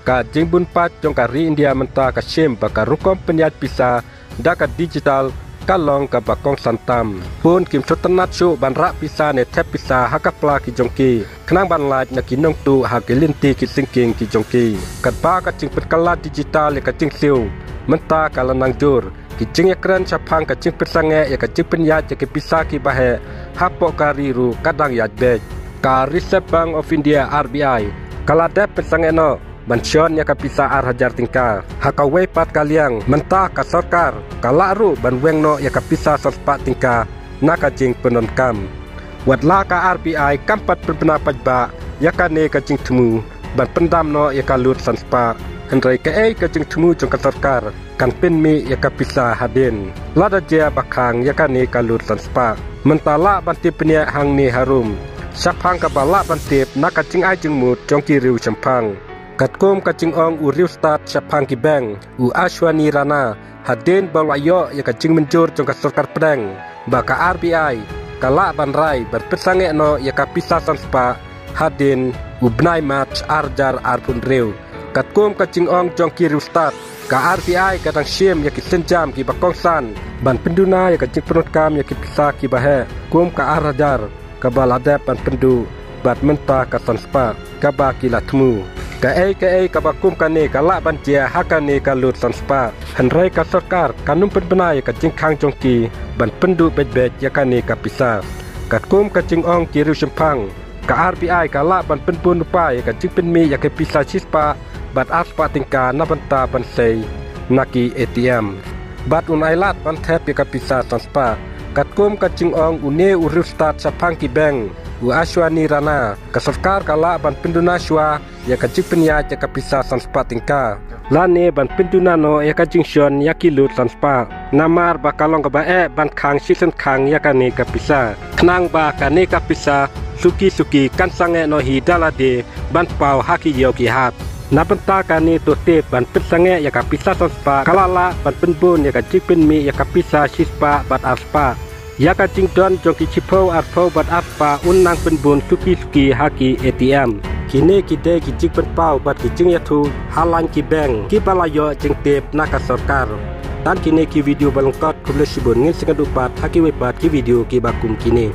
ka jingbun pat jong ka ri India menta ka shem baka rukom penyat pisa daka digital kalong ka bakong santam pun kim sotanat su ban rak pisa ne tep pisa hakapla ki jongki knang ban laj na kinong tu hagelinti ki singking ki jongki kat ba ka jing perkala digital ka jing siu menta ka lanang jur ki jing yakran chapang ka jing persange ya ka jing penyat ya ki pisa ki bahe hapok ka riru kadang yat bej ka Reserve Bank of India RBI kala dep persange no Bansion ya kapisa Hajar tingka hakawai pat kaliang mentah ka sarkar kalaru banweng no ya kapisa sospat tingka naka jing penonkam wadla ka RBI kampat berpendapat ba ya kane ka jing temu ban pendam no ya kalut sanspa hendrai ka ka jing temu jong ka sarkar kan penmi ya kapisa hadin lada jia bakang ya kane kalut sanspa mentala banti penia hang ni harum sapang ka bala bantip naka jing ai jing mut jong ki riu champang Katkom kacing ong u riu start Syapang ki bang u Ashwani Rana hadin balwayo ya kacing menjur jong ka sarkar pedang baka RBI kala banrai berpesange no ya kapisa sanspa hadin u bnai match arjar arpun riu katkom kacing ong jong ki riu start ka RBI kadang shim ya ki senjam ki bakong san ban penduna ya kacing penutkam ya ki pisa ki bahe kum ka arjar ka baladep ban pendu bat menta ka sanspa ka ba ki latmu ka kabakum kane kala banjia hakane kalut sanspa henrai ka sarkar kanum penbenai ka jingkhang jongki ban pendu bej ya kane kapisa katkum ka jingong kiru sempang ka RBI kala ban penpun upai ka jingpenmi ya ke pisa sispa bat aspa tingka na banta ban sei naki ATM bat unailat ban thep ya kapisa sanspa katkum ka jingong une uru start sapang ki bank u Ashwani Rana ka sarkar kala ban penduna shwa ya ka jing penya ya ka pisa sanspa tingka lane ban penduna no ya ka jing shon ya ki lut sanspa namar ba kalong ka ba ban khang season khang ya ka ne ka pisa knang ba ka ne ka pisa suki kan sange no hi dalade ban pau haki yo ki hat na penta ka ne to te ban pesange ya ka pisa sanspa kalala ban penbun ya ka jing penmi ya ka pisa sispa bat aspa ya ka jing don jong ki chipo arpo bat aspa unnang penbun suki haki ATM kini kide ki jing penpau bat ki jing yatu halang ki bank ki balayo jing tep naka sarkar dan kini ki video balongkot kumle sibun ngin sengadupat haki wepat ki video ki bakum kini